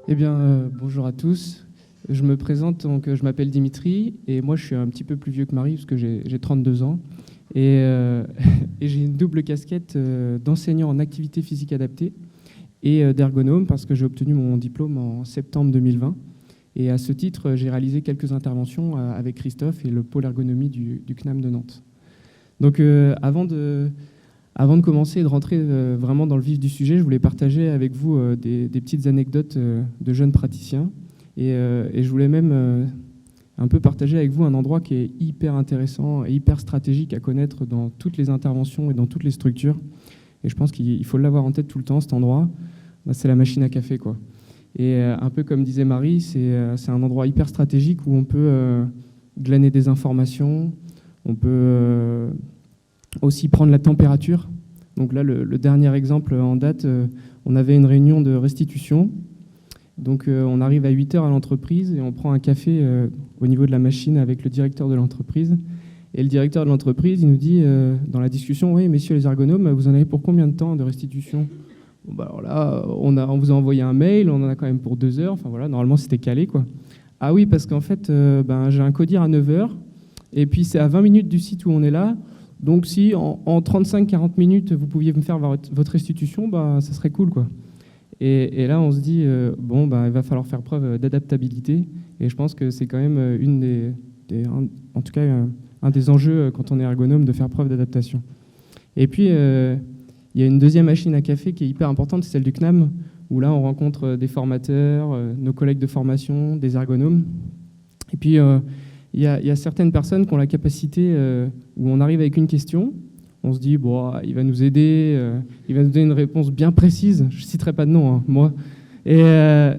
Eh bien, bonjour à tous. Je me présente, donc je m'appelle Dimitri et moi je suis un petit peu plus vieux que Marie parce que j'ai 32 ans et, et j'ai une double casquette d'enseignant en activité physique adaptée et d'ergonome parce que j'ai obtenu mon diplôme en septembre 2020 et à ce titre j'ai réalisé quelques interventions avec Christophe et le pôle ergonomie du CNAM de Nantes. Donc avant de commencer et de rentrer vraiment dans le vif du sujet, je voulais partager avec vous des petites anecdotes de jeunes praticiens. Et je voulais même un peu partager avec vous un endroit qui est hyper intéressant et hyper stratégique à connaître dans toutes les interventions et dans toutes les structures. Et je pense qu'il faut l'avoir en tête tout le temps, cet endroit. Bah, c'est la machine à café, quoi. Et un peu comme disait Marie, c'est un endroit hyper stratégique où on peut glaner des informations, on peut aussi prendre la température. Donc là, le dernier exemple en date, on avait une réunion de restitution. Donc on arrive à 8h à l'entreprise et on prend un café au niveau de la machine avec le directeur de l'entreprise. Et le directeur de l'entreprise, il nous dit dans la discussion, oui, messieurs les ergonomes, vous en avez pour combien de temps de restitution ? Bon, bah, alors là, on vous a envoyé un mail, on en a quand même pour 2 heures. Enfin voilà, normalement c'était calé, quoi. Ah oui, parce qu'en fait, j'ai un codir à 9h et puis c'est à 20 minutes du site où on est là. Donc si en 35-40 minutes, vous pouviez me faire votre restitution, bah, ça serait cool, quoi. Et là, on se dit, il va falloir faire preuve d'adaptabilité. Et je pense que c'est quand même en tout cas, un des enjeux quand on est ergonome, de faire preuve d'adaptation. Et puis, il y a une deuxième machine à café qui est hyper importante, c'est celle du CNAM, où là, on rencontre des formateurs, nos collègues de formation, des ergonomes. Et puis, il y a certaines personnes qui ont la capacité, où on arrive avec une question, on se dit, bon, il va nous aider, il va nous donner une réponse bien précise. Je ne citerai pas de nom, hein, moi. Et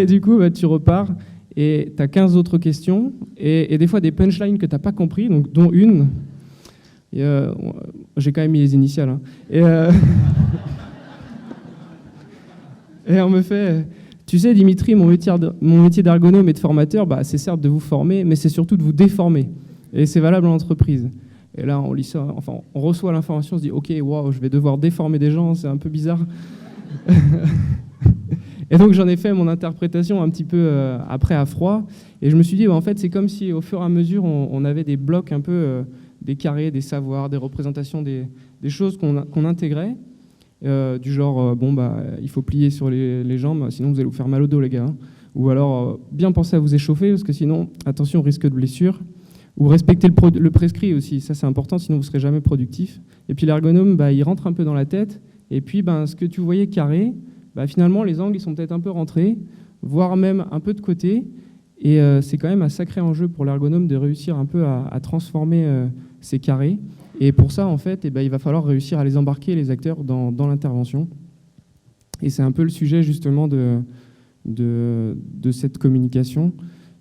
du coup, tu repars et tu as 15 autres questions et des fois des punchlines que tu n'as pas compris, donc, dont une. J'ai quand même mis les initiales. Hein, et on me fait... Tu sais, Dimitri, mon métier d'ergonome et de formateur, c'est certes de vous former, mais c'est surtout de vous déformer. Et c'est valable en entreprise. Et là, on lit ça, enfin, on reçoit l'information, on se dit, ok, wow, je vais devoir déformer des gens, c'est un peu bizarre. Et donc, j'en ai fait mon interprétation un petit peu après à froid. Et je me suis dit, en fait, c'est comme si, au fur et à mesure, on avait des blocs un peu, des carrés, des savoirs, des représentations, des choses qu'on intégrait. Du genre, il faut plier sur les jambes, sinon vous allez vous faire mal au dos, les gars. Hein. Ou alors, bien penser à vous échauffer, parce que sinon, attention, risque de blessure. Ou respecter le prescrit aussi, ça c'est important, sinon vous ne serez jamais productif. Et puis l'ergonome, il rentre un peu dans la tête, et puis ce que tu voyais carré, finalement les angles ils sont peut-être un peu rentrés, voire même un peu de côté, et c'est quand même un sacré enjeu pour l'ergonome de réussir un peu à transformer ces carrés. Et pour ça, en fait, il va falloir réussir à les embarquer, les acteurs, dans l'intervention. Et c'est un peu le sujet justement de cette communication.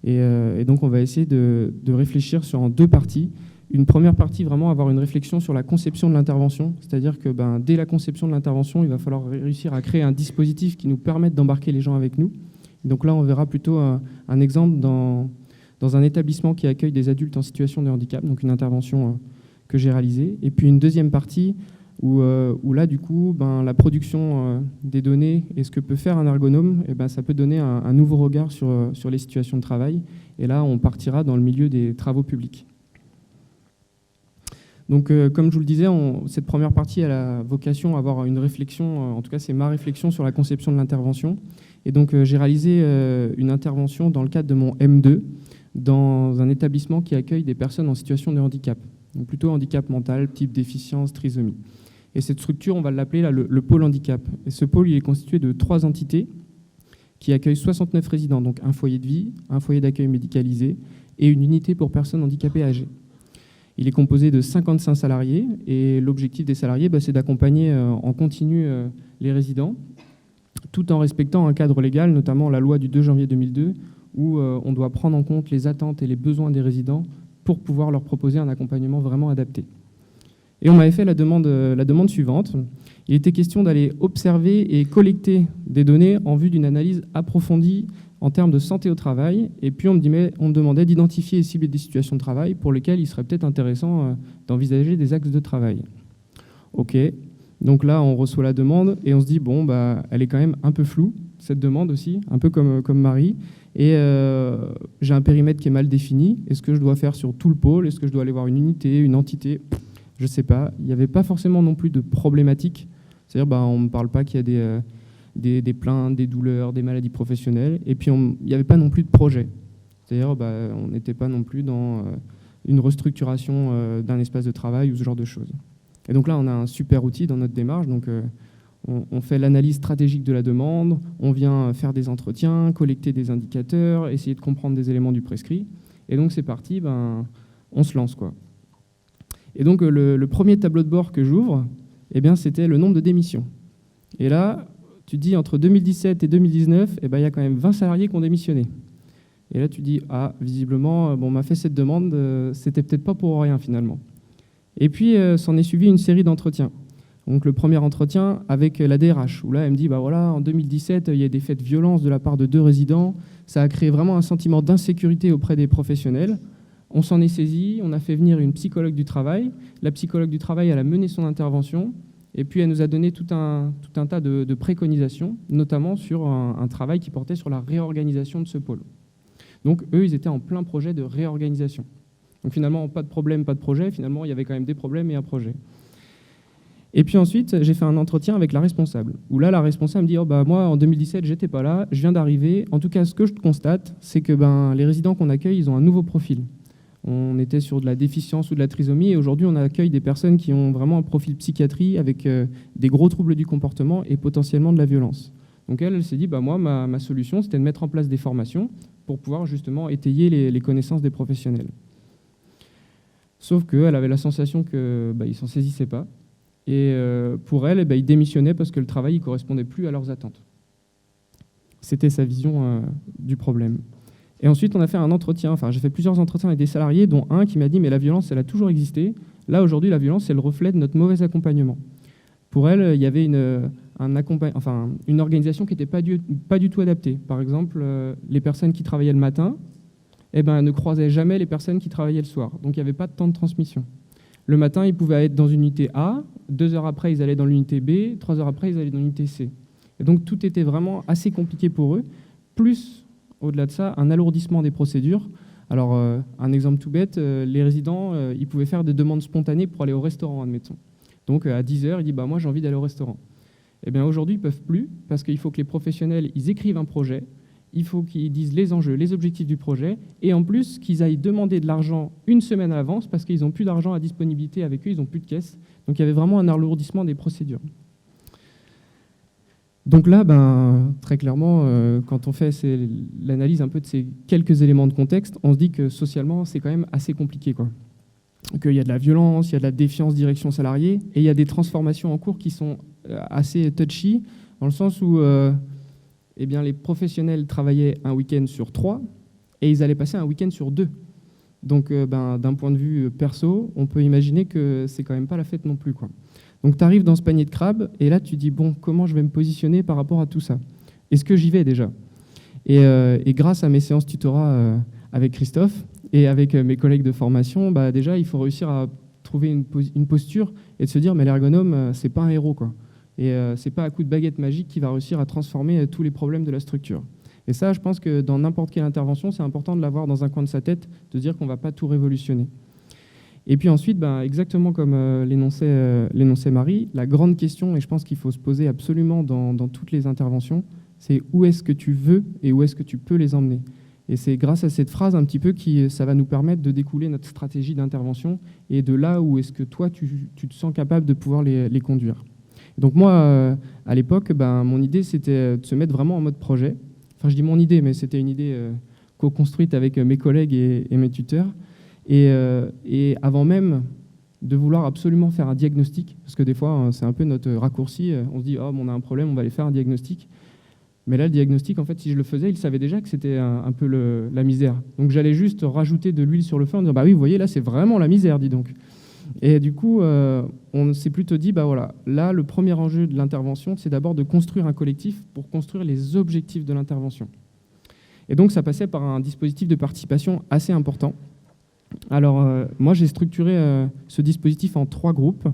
Et donc, on va essayer de réfléchir en 2 parties. Une première partie, vraiment avoir une réflexion sur la conception de l'intervention. C'est-à-dire que dès la conception de l'intervention, il va falloir réussir à créer un dispositif qui nous permette d'embarquer les gens avec nous. Donc là, on verra plutôt un exemple dans un établissement qui accueille des adultes en situation de handicap, donc une intervention que j'ai réalisée. Et puis une deuxième partie où là, du coup, la production des données et ce que peut faire un ergonome, ça peut donner un nouveau regard sur les situations de travail. Et là, on partira dans le milieu des travaux publics. Donc, comme je vous le disais, cette première partie a la vocation à avoir une réflexion, en tout cas, c'est ma réflexion sur la conception de l'intervention. Et donc, j'ai réalisé une intervention dans le cadre de mon M2 dans un établissement qui accueille des personnes en situation de handicap. Donc, plutôt handicap mental, type déficience, trisomie. Et cette structure, on va l'appeler là, le pôle handicap. Et ce pôle, il est constitué de 3 entités qui accueillent 69 résidents, donc un foyer de vie, un foyer d'accueil médicalisé et une unité pour personnes handicapées âgées. Il est composé de 55 salariés et l'objectif des salariés, c'est d'accompagner en continu les résidents, tout en respectant un cadre légal, notamment la loi du 2 janvier 2002, où on doit prendre en compte les attentes et les besoins des résidents pour pouvoir leur proposer un accompagnement vraiment adapté. Et on m'avait fait la demande suivante. Il était question d'aller observer et collecter des données en vue d'une analyse approfondie en termes de santé au travail. Et puis on me demandait d'identifier et cibler des situations de travail pour lesquelles il serait peut-être intéressant d'envisager des axes de travail. Ok, donc là, on reçoit la demande et on se dit, bon, bah, elle est quand même un peu floue, cette demande aussi, un peu comme Marie. Et j'ai un périmètre qui est mal défini. Est-ce que je dois faire sur tout le pôle? Est-ce que je dois aller voir une unité, une entité? Je ne sais pas. Il n'y avait pas forcément non plus de problématiques. C'est-à-dire, bah, on ne me parle pas qu'il y a des plaintes, des douleurs, des maladies professionnelles. Et puis, il n'y avait pas non plus de projet. C'est-à-dire, bah, on n'était pas non plus dans une restructuration d'un espace de travail ou ce genre de choses. Et donc là, on a un super outil dans notre démarche. Donc, on fait l'analyse stratégique de la demande, on vient faire des entretiens, collecter des indicateurs, essayer de comprendre des éléments du prescrit. Et donc, c'est parti, ben, on se lance, quoi. Et donc, le premier tableau de bord que j'ouvre, eh bien, c'était le nombre de démissions. Et là, tu te dis, entre 2017 et 2019, eh ben, il y a quand même 20 salariés qui ont démissionné. Et là, tu te dis, ah, visiblement, bon, on m'a fait cette demande, c'était peut-être pas pour rien, finalement. Et puis, s'en est suivi une série d'entretiens. Donc, le premier entretien avec la DRH, où là, elle me dit, bah voilà, en 2017, il y a des faits de violence de la part de 2 résidents. Ça a créé vraiment un sentiment d'insécurité auprès des professionnels. On s'en est saisi, on a fait venir une psychologue du travail. La psychologue du travail, elle a mené son intervention. Et puis, elle nous a donné tout un tas de préconisations, notamment sur un travail qui portait sur la réorganisation de ce pôle. Donc, eux, ils étaient en plein projet de réorganisation. Donc, finalement, pas de problème, pas de projet. Finalement, il y avait quand même des problèmes et un projet. Et puis ensuite, j'ai fait un entretien avec la responsable, où là, la responsable me dit, oh, bah, moi, en 2017, j'étais pas là, je viens d'arriver. En tout cas, ce que je constate, c'est que les résidents qu'on accueille, ils ont un nouveau profil. On était sur de la déficience ou de la trisomie, et aujourd'hui, on accueille des personnes qui ont vraiment un profil psychiatrie avec des gros troubles du comportement et potentiellement de la violence. Donc elle s'est dit, bah, moi, ma solution, c'était de mettre en place des formations pour pouvoir justement étayer les connaissances des professionnels. Sauf qu'elle avait la sensation qu'ils ne s'en saisissaient pas. Et pour elle, ils démissionnaient parce que le travail ne correspondait plus à leurs attentes. C'était sa vision du problème. Et ensuite, on a fait un entretien. Enfin, j'ai fait plusieurs entretiens avec des salariés, dont un qui m'a dit « mais la violence, elle a toujours existé. Là, aujourd'hui, la violence, c'est le reflet de notre mauvais accompagnement. » Pour elle, il y avait une organisation qui n'était pas du tout adaptée. Par exemple, les personnes qui travaillaient le matin, ne croisaient jamais les personnes qui travaillaient le soir. Donc, il n'y avait pas de temps de transmission. Le matin, ils pouvaient être dans une unité A, 2 heures après, ils allaient dans l'unité B, 3 heures après, ils allaient dans l'unité C. Et donc, tout était vraiment assez compliqué pour eux. Plus, au-delà de ça, un alourdissement des procédures. Alors, un exemple tout bête, les résidents, ils pouvaient faire des demandes spontanées pour aller au restaurant, admettons. Donc, à 10 heures, il dit, moi, j'ai envie d'aller au restaurant. Eh bien, aujourd'hui, ils ne peuvent plus, parce qu'il faut que les professionnels, ils écrivent un projet, il faut qu'ils disent les enjeux, les objectifs du projet, et en plus, qu'ils aillent demander de l'argent une semaine à l'avance, parce qu'ils n'ont plus d'argent à disponibilité avec eux, ils n'ont plus de caisse. Donc, il y avait vraiment un alourdissement des procédures. Donc là, très clairement, quand on fait l'analyse un peu de ces quelques éléments de contexte, on se dit que socialement, c'est quand même assez compliqué, quoi. Qu'il y a de la violence, il y a de la défiance direction salariée, et il y a des transformations en cours qui sont assez touchy, dans le sens où les professionnels travaillaient un week-end sur 3, et ils allaient passer un week-end sur 2. Donc, d'un point de vue perso, on peut imaginer que c'est quand même pas la fête non plus, quoi. Donc, tu arrives dans ce panier de crabes, et là, tu dis, bon, comment je vais me positionner par rapport à tout ça? Est-ce que j'y vais déjà? Et grâce à mes séances tutorat avec Christophe et avec mes collègues de formation, déjà, il faut réussir à trouver une posture et de se dire, mais l'ergonome, c'est pas un héros, quoi. Et c'est pas à coup de baguette magique qui va réussir à transformer tous les problèmes de la structure. Et ça, je pense que dans n'importe quelle intervention, c'est important de l'avoir dans un coin de sa tête, de dire qu'on ne va pas tout révolutionner. Et puis ensuite, exactement comme l'énonçait Marie, la grande question, et je pense qu'il faut se poser absolument dans toutes les interventions, c'est où est-ce que tu veux et où est-ce que tu peux les emmener. Et c'est grâce à cette phrase un petit peu ça va nous permettre de découler notre stratégie d'intervention et de là où est-ce que toi, tu te sens capable de pouvoir les conduire. Donc moi, à l'époque, mon idée, c'était de se mettre vraiment en mode projet. Enfin, je dis mon idée, mais c'était une idée co-construite avec mes collègues et mes tuteurs. Et avant même de vouloir absolument faire un diagnostic, parce que des fois, c'est un peu notre raccourci, on se dit « oh, on a un problème, on va aller faire un diagnostic ». Mais là, le diagnostic, en fait, si je le faisais, il savait déjà que c'était un peu la misère. Donc j'allais juste rajouter de l'huile sur le feu en disant « bah oui, vous voyez, là, c'est vraiment la misère, dis donc ». Et du coup, on s'est plutôt dit, voilà, là, le premier enjeu de l'intervention, c'est d'abord de construire un collectif pour construire les objectifs de l'intervention. Et donc, ça passait par un dispositif de participation assez important. Alors, moi, j'ai structuré ce dispositif en 3 groupes.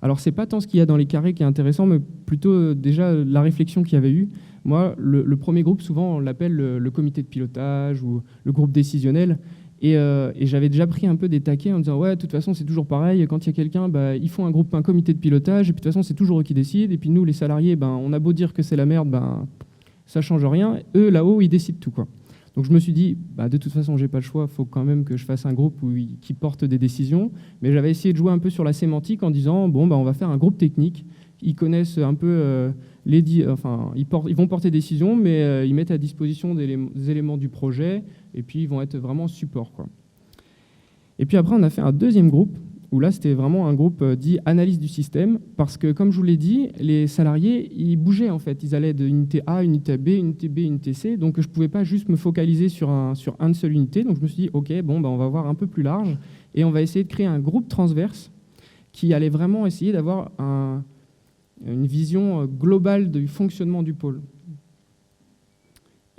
Alors, c'est pas tant ce qu'il y a dans les carrés qui est intéressant, mais plutôt déjà la réflexion qu'il y avait eu. Moi, le premier groupe, souvent, on l'appelle le comité de pilotage ou le groupe décisionnel. Et j'avais déjà pris un peu des taquets en disant « Ouais, de toute façon, c'est toujours pareil. Quand il y a quelqu'un, ils font un comité de pilotage. Et puis, de toute façon, c'est toujours eux qui décident. Et puis, nous, les salariés, on a beau dire que c'est la merde, ça change rien. Eux, là-haut, ils décident tout, quoi. » Donc, je me suis dit de toute façon, j'ai pas le choix. Il faut quand même que je fasse un groupe qui porte des décisions. Mais j'avais essayé de jouer un peu sur la sémantique en disant « Bon, on va faire un groupe technique. Ils connaissent un peu ils vont porter des décisions, mais ils mettent à disposition des éléments du projet. Et puis, ils vont être vraiment support, quoi. » Et puis après, on a fait un deuxième groupe, où là, c'était vraiment un groupe dit analyse du système, parce que, comme je vous l'ai dit, les salariés, ils bougeaient, en fait. Ils allaient de unité A, unité B, unité C, donc je ne pouvais pas juste me focaliser sur une seule unité. Donc je me suis dit, OK, on va voir un peu plus large, et on va essayer de créer un groupe transverse qui allait vraiment essayer d'avoir une vision globale du fonctionnement du pôle.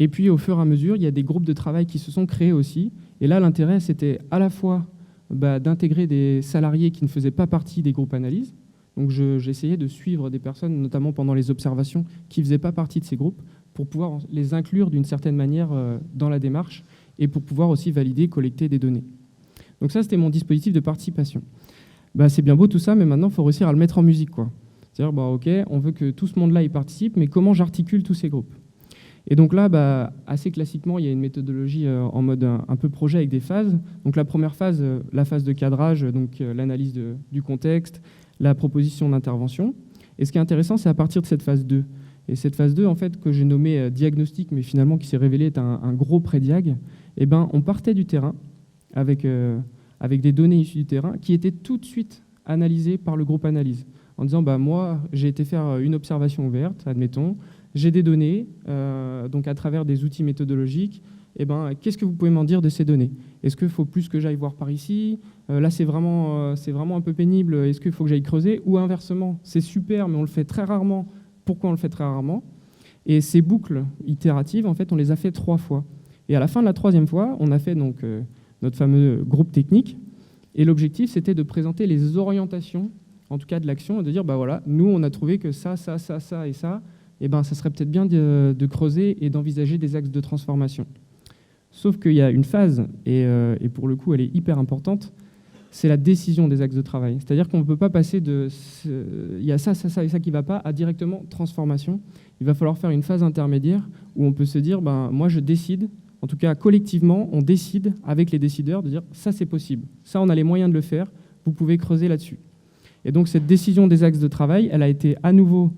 Et puis, au fur et à mesure, il y a des groupes de travail qui se sont créés aussi. Et là, l'intérêt, c'était à la fois d'intégrer des salariés qui ne faisaient pas partie des groupes analyse. Donc, j'essayais de suivre des personnes, notamment pendant les observations, qui ne faisaient pas partie de ces groupes, pour pouvoir les inclure d'une certaine manière dans la démarche et pour pouvoir aussi valider, collecter des données. Donc ça, c'était mon dispositif de participation. C'est bien beau tout ça, mais maintenant, il faut réussir à le mettre en musique, quoi. C'est-à-dire, OK, on veut que tout ce monde-là y participe, mais comment j'articule tous ces groupes ? Et donc là, assez classiquement, il y a une méthodologie en mode un peu projet avec des phases. Donc la première phase, la phase de cadrage, donc l'analyse du contexte, la proposition d'intervention. Et ce qui est intéressant, c'est à partir de cette phase 2. Et cette phase 2, en fait, que j'ai nommée diagnostic, mais finalement qui s'est révélé être un gros pré-diag, on partait du terrain avec des données issues du terrain qui étaient tout de suite analysées par le groupe analyse. En disant, moi, j'ai été faire une observation ouverte, admettons, j'ai des données, donc à travers des outils méthodologiques, qu'est-ce que vous pouvez m'en dire de ces données ? Est-ce qu'il faut plus que j'aille voir par ici ? Là, c'est vraiment un peu pénible, est-ce qu'il faut que j'aille creuser ? Ou inversement, c'est super, mais on le fait très rarement. Pourquoi on le fait très rarement ? Et ces boucles itératives, en fait, on les a fait 3 fois. Et à la fin de la 3e fois, on a fait donc, notre fameux groupe technique. Et l'objectif, c'était de présenter les orientations, en tout cas de l'action, et de dire, voilà, nous, on a trouvé que ça et ça, ça serait peut-être bien de creuser et d'envisager des axes de transformation. Sauf qu'il y a une phase, et pour le coup, elle est hyper importante, c'est la décision des axes de travail. C'est-à-dire qu'on ne peut pas passer il y a ça et ça qui ne va pas, à directement transformation. Il va falloir faire une phase intermédiaire où on peut se dire, moi je décide, en tout cas collectivement, on décide avec les décideurs de dire, ça c'est possible, ça on a les moyens de le faire, vous pouvez creuser là-dessus. Et donc cette décision des axes de travail, elle a été à nouveau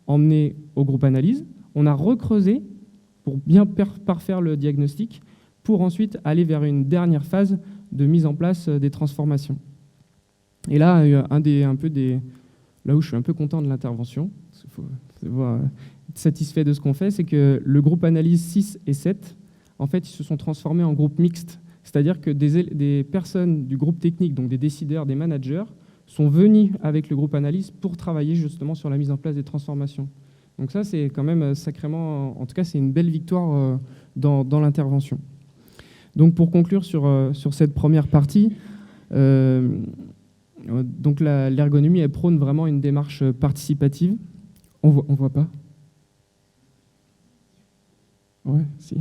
emmené au groupe analyse, on a recreusé pour bien parfaire le diagnostic, pour ensuite aller vers une dernière phase de mise en place des transformations. Et là, là où je suis un peu content de l'intervention, il faut être satisfait de ce qu'on fait, c'est que le groupe analyse 6 et 7, en fait, ils se sont transformés en groupe mixte. C'est-à-dire que des personnes du groupe technique, donc des décideurs, des managers, sont venus avec le groupe analyse pour travailler justement sur la mise en place des transformations. Donc ça, c'est quand même sacrément, en tout cas, c'est une belle victoire dans l'intervention. Donc pour conclure sur cette première partie, donc l'ergonomie, elle prône vraiment une démarche participative. On voit pas. Ouais, si.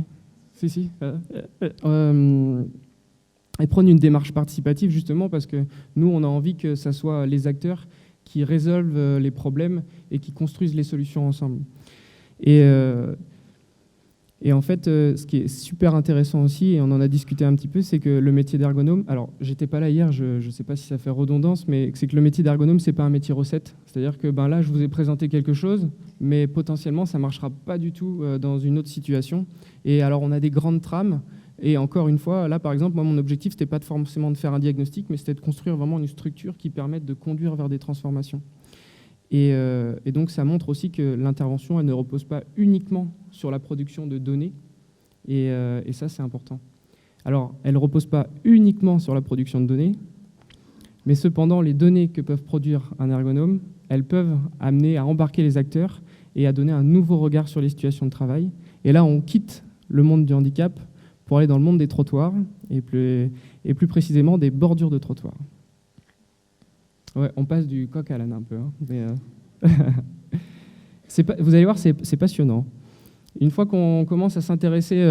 Elle prône une démarche participative justement parce que nous, on a envie que ce soit les acteurs qui résolvent les problèmes et qui construisent les solutions ensemble. Et en fait, ce qui est super intéressant aussi, et on en a discuté un petit peu, c'est que le métier d'ergonome, alors j'étais pas là hier, je ne sais pas si ça fait redondance, mais c'est que le métier d'ergonome, c'est pas un métier recette. C'est-à-dire que là, je vous ai présenté quelque chose, mais potentiellement, ça marchera pas du tout dans une autre situation. Et alors, on a des grandes trames, et encore une fois, là, par exemple, moi, mon objectif, c'était pas forcément de faire un diagnostic, mais c'était de construire vraiment une structure qui permette de conduire vers des transformations. Et donc, ça montre aussi que l'intervention, elle ne repose pas uniquement sur la production de données, et ça, c'est important. Alors, elle ne repose pas uniquement sur la production de données, mais cependant, les données que peuvent produire un ergonome, elles peuvent amener à embarquer les acteurs et à donner un nouveau regard sur les situations de travail. Et là, on quitte le monde du handicap pour aller dans le monde des trottoirs, et plus précisément des bordures de trottoirs. Ouais, on passe du coq à l'âne un peu. Hein, mais vous allez voir, c'est passionnant. Une fois qu'on commence à s'intéresser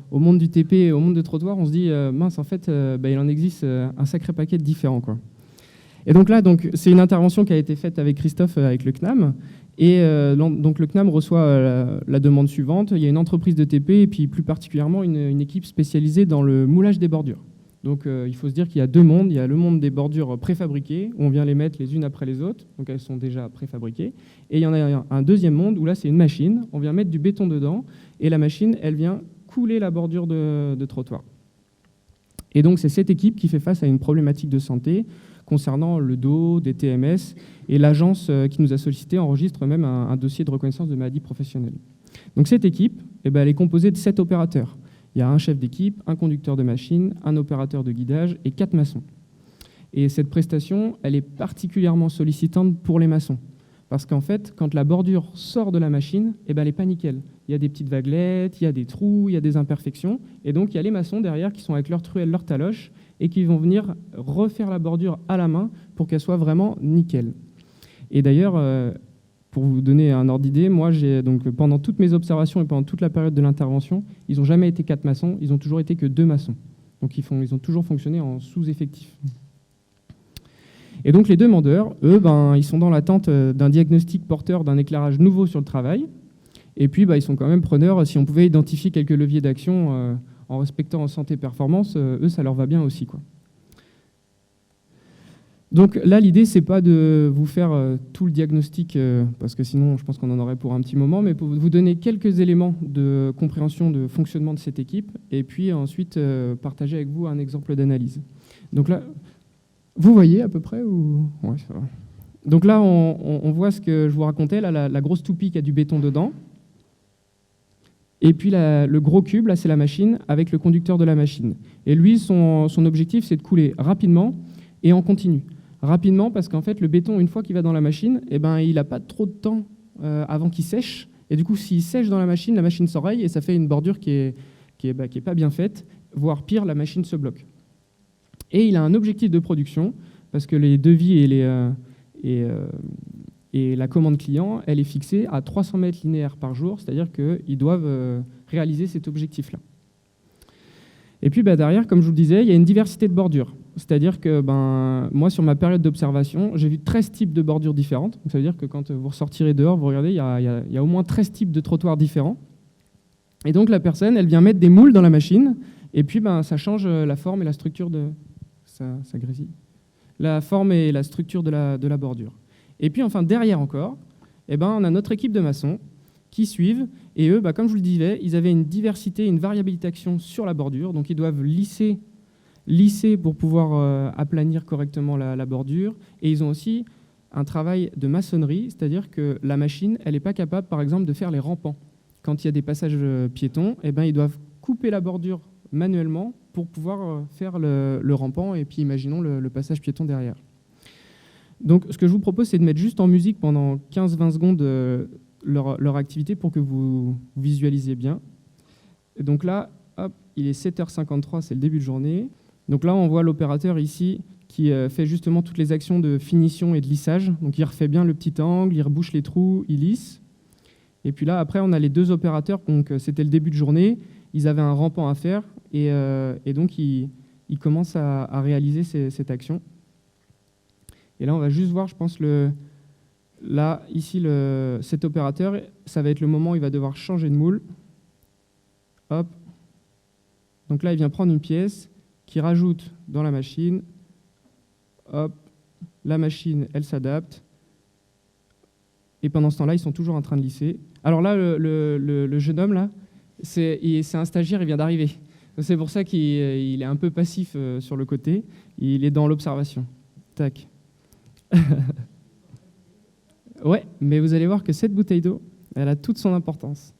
au monde du TP et au monde des trottoirs, on se dit, mince, en fait, il en existe un sacré paquet de différents, quoi. Et donc là, c'est une intervention qui a été faite avec Christophe, avec le CNAM. Et donc le CNAM reçoit la demande suivante. Il y a une entreprise de TP et puis plus particulièrement une équipe spécialisée dans le moulage des bordures. Donc il faut se dire qu'il y a deux mondes. Il y a le monde des bordures préfabriquées, où on vient les mettre les unes après les autres. Donc elles sont déjà préfabriquées. Et il y en a un deuxième monde où là, c'est une machine. On vient mettre du béton dedans. Et la machine, elle vient couler la bordure de trottoir. Et donc c'est cette équipe qui fait face à une problématique de santé concernant le dos, des TMS, et l'agence qui nous a sollicité enregistre même un dossier de reconnaissance de maladie professionnelle. Donc cette équipe, elle est composée de 7 opérateurs. Il y a un chef d'équipe, un conducteur de machine, un opérateur de guidage et 4 maçons. Et cette prestation, elle est particulièrement sollicitante pour les maçons. Parce qu'en fait, quand la bordure sort de la machine, elle n'est pas nickel. Il y a des petites vaguelettes, il y a des trous, il y a des imperfections. Et donc, il y a les maçons derrière qui sont avec leur truelle, leur taloche, et qui vont venir refaire la bordure à la main pour qu'elle soit vraiment nickel. Et d'ailleurs, pour vous donner un ordre d'idée, moi, donc pendant toutes mes observations et pendant toute la période de l'intervention, ils n'ont jamais été 4 maçons, ils ont toujours été que 2 maçons. Donc ils ont toujours fonctionné en sous-effectif. Et donc les demandeurs, eux, ils sont dans l'attente d'un diagnostic porteur d'un éclairage nouveau sur le travail. Et puis ils sont quand même preneurs, si on pouvait identifier quelques leviers d'action en respectant santé-performance, eux, ça leur va bien aussi, quoi. Donc là, l'idée, c'est pas de vous faire tout le diagnostic, parce que sinon, je pense qu'on en aurait pour un petit moment, mais pour vous donner quelques éléments de compréhension de fonctionnement de cette équipe, et puis ensuite partager avec vous un exemple d'analyse. Donc là, vous voyez à peu près ou... Ouais, ça va. Donc là, on voit ce que je vous racontais, là, la grosse toupie qui a du béton dedans. Et puis le gros cube, là, c'est la machine avec le conducteur de la machine. Et lui, son objectif, c'est de couler rapidement et en continu. Rapidement parce qu'en fait, le béton, une fois qu'il va dans la machine, il n'a pas trop de temps avant qu'il sèche. Et du coup, s'il sèche dans la machine s'enraye et ça fait une bordure qui est pas bien faite, voire pire, la machine se bloque. Et il a un objectif de production parce que les devis et la commande client, elle est fixée à 300 mètres linéaires par jour, c'est-à-dire qu'ils doivent réaliser cet objectif-là. Et puis derrière, comme je vous le disais, il y a une diversité de bordures. C'est-à-dire que moi, sur ma période d'observation, j'ai vu 13 types de bordures différentes. Donc ça veut dire que quand vous ressortirez dehors, vous regardez, il y a au moins 13 types de trottoirs différents. Et donc la personne, elle vient mettre des moules dans la machine, et puis ça change la forme et la structure de... Ça grésille. La forme et la structure de la bordure. Et puis enfin, derrière encore, on a notre équipe de maçons qui suivent. Et eux, comme je vous le disais, ils avaient une diversité, une variabilité d'action sur la bordure. Donc ils doivent lisser pour pouvoir aplanir correctement la bordure. Et ils ont aussi un travail de maçonnerie, c'est-à-dire que la machine, elle n'est pas capable, par exemple, de faire les rampants. Quand il y a des passages piétons, ils doivent couper la bordure manuellement pour pouvoir faire le rampant et puis imaginons le passage piéton derrière. Donc ce que je vous propose, c'est de mettre juste en musique pendant 15-20 secondes leur activité pour que vous visualisiez bien. Et donc là, hop, il est 7h53, c'est le début de journée. Donc là, on voit l'opérateur ici qui fait justement toutes les actions de finition et de lissage. Donc il refait bien le petit angle, il rebouche les trous, il lisse. Et puis là, après, on a les 2 opérateurs. Donc c'était le début de journée. Ils avaient un rampant à faire et donc ils commencent à réaliser cette action. Et là, on va juste voir, je pense, là, ici, cet opérateur, ça va être le moment où il va devoir changer de moule. Hop. Donc là, il vient prendre une pièce qui rajoute dans la machine. Hop. La machine, elle s'adapte. Et pendant ce temps-là, ils sont toujours en train de lisser. Alors là, le jeune homme, là, c'est un stagiaire, il vient d'arriver. C'est pour ça qu'il est un peu passif sur le côté. Il est dans l'observation. Tac. Ouais, mais vous allez voir que cette bouteille d'eau, elle a toute son importance.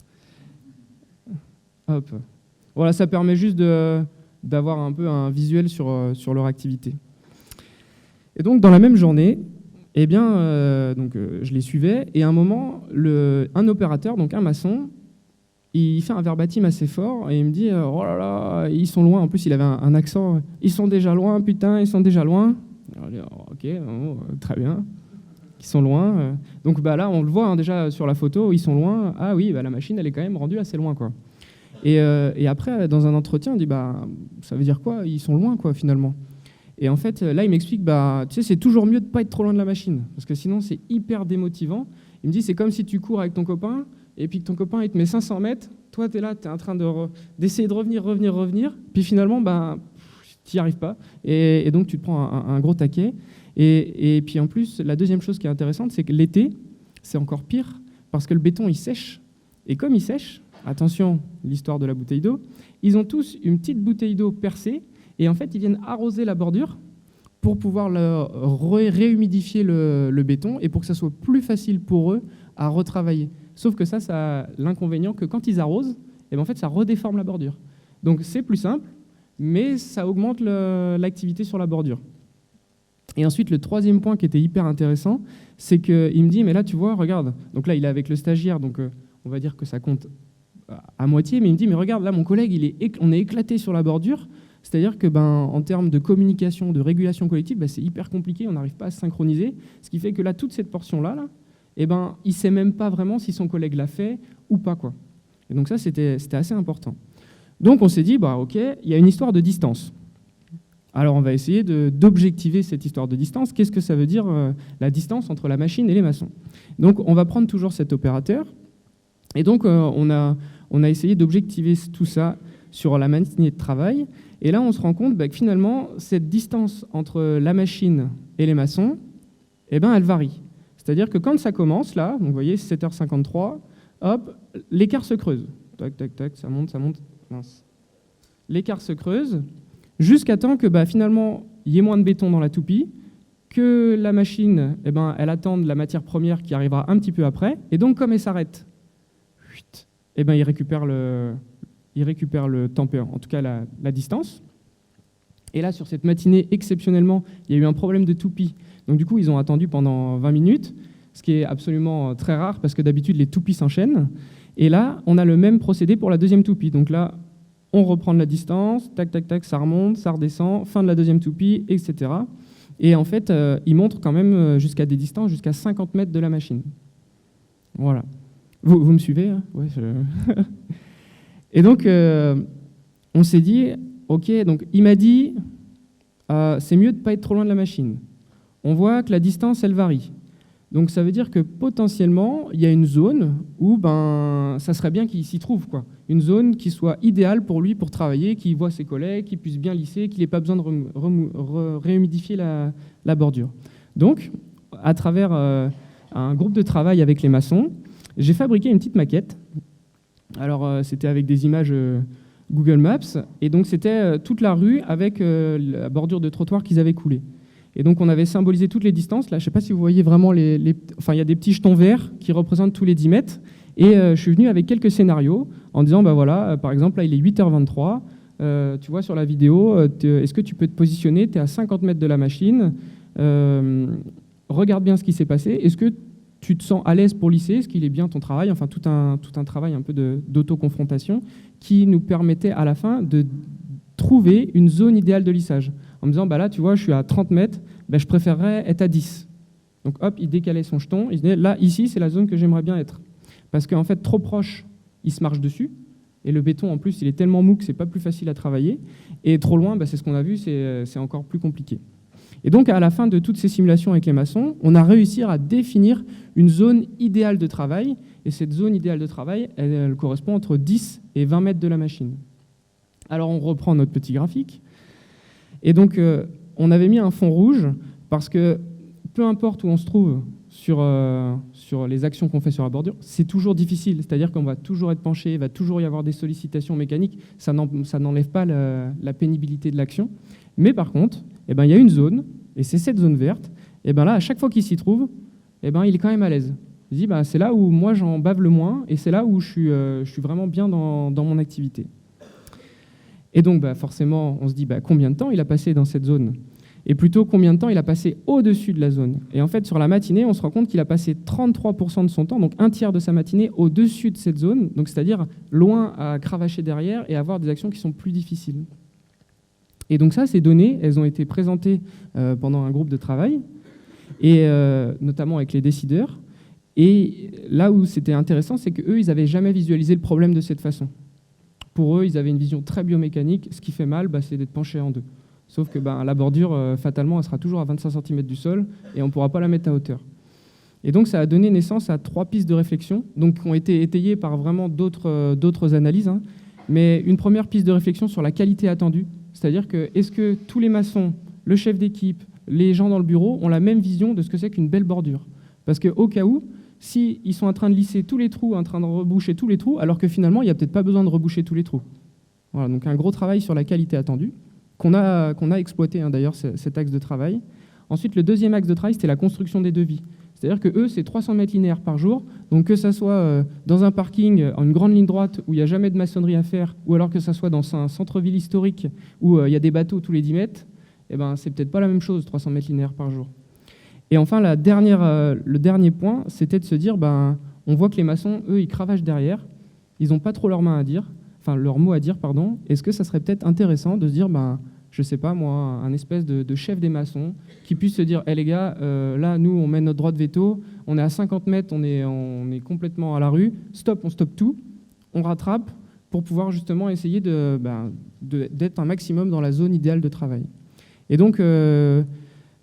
Hop. Voilà, ça permet juste d'avoir un peu un visuel sur leur activité. Et donc, dans la même journée, je les suivais, et à un moment, un opérateur, donc un maçon, il fait un verbatim assez fort, et il me dit « Oh là là, ils sont loin ». En plus, il avait un accent « Ils sont déjà loin, putain, ils sont déjà loin ». Ok, très bien. Ils sont loin. Donc bah, là, on le voit hein, déjà sur la photo, ils sont loin. Ah oui, bah, la machine, elle est quand même rendue assez loin, quoi. Et après, dans un entretien, on dit, bah, ça veut dire quoi? Ils sont loin, quoi, finalement. Et en fait, là, il m'explique, bah, tu sais, c'est toujours mieux de ne pas être trop loin de la machine, parce que sinon, c'est hyper démotivant. Il me dit, c'est comme si tu cours avec ton copain, et puis que ton copain, il te met 500 mètres, toi, tu es là, tu es en train d'essayer de revenir, puis finalement, bah, tu n'y arrives pas, et donc tu te prends un gros taquet. Et puis en plus, la deuxième chose qui est intéressante, c'est que l'été, c'est encore pire, parce que le béton, il sèche. Et comme il sèche, attention, l'histoire de la bouteille d'eau, ils ont tous une petite bouteille d'eau percée, et en fait, ils viennent arroser la bordure pour pouvoir réhumidifier le béton, et pour que ça soit plus facile pour eux à retravailler. Sauf que ça a l'inconvénient que quand ils arrosent, et bien en fait, ça redéforme la bordure. Donc c'est plus simple, mais ça augmente l'activité sur la bordure. Et ensuite, le troisième point qui était hyper intéressant, c'est qu'il me dit, mais là, tu vois, regarde. Donc là, il est avec le stagiaire, donc on va dire que ça compte à moitié, mais il me dit, mais regarde, là, mon collègue, on est éclaté sur la bordure, c'est-à-dire que, en termes de communication, de régulation collective, c'est hyper compliqué, on n'arrive pas à se synchroniser, ce qui fait que là, toute cette portion-là, il ne sait même pas vraiment si son collègue l'a fait ou pas, quoi. Et donc ça, c'était assez important. Donc on s'est dit, ok, il y a une histoire de distance. Alors on va essayer d'objectiver cette histoire de distance. Qu'est-ce que ça veut dire la distance entre la machine et les maçons? Donc on va prendre toujours cet opérateur. Et donc on a essayé d'objectiver tout ça sur la matinée de travail. Et là on se rend compte que finalement cette distance entre la machine et les maçons, elle varie. C'est-à-dire que quand ça commence là, donc vous voyez 7h53, hop, l'écart se creuse. Tac, tac, tac, ça monte, mince. L'écart se creuse. Jusqu'à temps que finalement, il y ait moins de béton dans la toupie, que la machine, elle attende la matière première qui arrivera un petit peu après, et donc comme elle s'arrête, il récupère le température, en tout cas la distance. Et là, sur cette matinée, exceptionnellement, il y a eu un problème de toupie. Donc du coup, ils ont attendu pendant 20 minutes, ce qui est absolument très rare, parce que d'habitude, les toupies s'enchaînent. Et là, on a le même procédé pour la deuxième toupie. Donc là, on reprend de la distance, tac, tac, tac, ça remonte, ça redescend, fin de la deuxième toupie, etc. Et en fait, il montre quand même jusqu'à des distances, jusqu'à 50 mètres de la machine. Voilà. Vous me suivez hein? Ouais, Et donc, on s'est dit, OK, donc il m'a dit, c'est mieux de ne pas être trop loin de la machine. On voit que la distance, elle varie. Donc ça veut dire que potentiellement, il y a une zone où ça serait bien qu'il s'y trouve, quoi. Une zone qui soit idéale pour lui pour travailler, qu'il voit ses collègues, qu'il puisse bien lisser, qu'il n'ait pas besoin de réhumidifier la bordure. Donc, à travers un groupe de travail avec les maçons, j'ai fabriqué une petite maquette. Alors c'était avec des images Google Maps, et donc c'était toute la rue avec la bordure de trottoir qu'ils avaient coulée. Et donc, on avait symbolisé toutes les distances. Là, je ne sais pas si vous voyez vraiment enfin, il y a des petits jetons verts qui représentent tous les 10 mètres. Et je suis venu avec quelques scénarios en disant, voilà, par exemple, là, il est 8h23. Tu vois, sur la vidéo, est-ce que tu peux te positionner? Tu es à 50 mètres de la machine. Regarde bien ce qui s'est passé. Est-ce que tu te sens à l'aise pour lisser? Est-ce qu'il est bien ton travail? Enfin, tout un travail un peu d'autoconfrontation qui nous permettait à la fin de trouver une zone idéale de lissage. En me disant, là, tu vois, je suis à 30 mètres, je préférerais être à 10. Donc, hop, il décalait son jeton. Il se disait, là, ici, c'est la zone que j'aimerais bien être. Parce qu'en fait, trop proche, il se marche dessus. Et le béton, en plus, il est tellement mou que c'est pas plus facile à travailler. Et trop loin, c'est ce qu'on a vu, c'est encore plus compliqué. Et donc, à la fin de toutes ces simulations avec les maçons, on a réussi à définir une zone idéale de travail. Et cette zone idéale de travail, elle correspond entre 10 et 20 mètres de la machine. Alors, on reprend notre petit graphique. Et donc, on avait mis un fond rouge parce que peu importe où on se trouve sur les actions qu'on fait sur la bordure, c'est toujours difficile. C'est-à-dire qu'on va toujours être penché, il va toujours y avoir des sollicitations mécaniques. Ça n'enlève pas la pénibilité de l'action. Mais par contre, il y a une zone, et c'est cette zone verte. Et là, à chaque fois qu'il s'y trouve, il est quand même à l'aise. Il dit, c'est là où moi j'en bave le moins, et c'est là où je suis vraiment bien dans mon activité. Et donc, forcément, on se dit combien de temps il a passé dans cette zone? Et plutôt, combien de temps il a passé au-dessus de la zone? Et en fait, sur la matinée, on se rend compte qu'il a passé 33% de son temps, donc un tiers de sa matinée, au-dessus de cette zone, donc c'est-à-dire loin à cravacher derrière et avoir des actions qui sont plus difficiles. Et donc ça, ces données, elles ont été présentées pendant un groupe de travail, et notamment avec les décideurs. Et là où c'était intéressant, c'est qu'eux, ils n'avaient jamais visualisé le problème de cette façon. Pour eux, ils avaient une vision très biomécanique. Ce qui fait mal, c'est d'être penché en deux. Sauf que la bordure, fatalement, elle sera toujours à 25 cm du sol et on ne pourra pas la mettre à hauteur. Et donc, ça a donné naissance à 3 pistes de réflexion, donc, qui ont été étayées par vraiment d'autres analyses. Hein. Mais une première piste de réflexion sur la qualité attendue, c'est-à-dire que est-ce que tous les maçons, le chef d'équipe, les gens dans le bureau ont la même vision de ce que c'est qu'une belle bordure? Parce qu'au cas où, s'ils sont en train de lisser tous les trous, en train de reboucher tous les trous, alors que finalement, il n'y a peut-être pas besoin de reboucher tous les trous. Voilà, donc un gros travail sur la qualité attendue, qu'on a exploité hein, d'ailleurs, cet axe de travail. Ensuite, le deuxième axe de travail, c'était la construction des devis. C'est-à-dire que eux, c'est 300 mètres linéaires par jour, donc que ça soit dans un parking, en une grande ligne droite où il n'y a jamais de maçonnerie à faire, ou alors que ça soit dans un centre-ville historique où il y a des bateaux tous les 10 mètres, eh ben, c'est peut-être pas la même chose, 300 mètres linéaires par jour. Et enfin, le dernier point, c'était de se dire, on voit que les maçons, eux, ils cravachent derrière, ils n'ont pas trop leur mot à dire, pardon. Est-ce que ça serait peut-être intéressant de se dire, je sais pas moi, un espèce de chef des maçons qui puisse se dire, les gars, là, nous, on met notre droit de veto, on est à 50 mètres, on est complètement à la rue, stop, on stoppe tout, on rattrape pour pouvoir justement essayer d'être un maximum dans la zone idéale de travail. Et donc,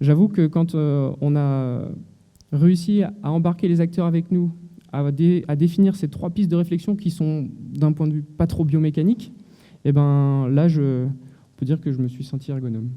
j'avoue que quand on a réussi à embarquer les acteurs avec nous, à définir ces 3 pistes de réflexion qui sont d'un point de vue pas trop biomécanique, là, on peut dire que je me suis senti ergonome.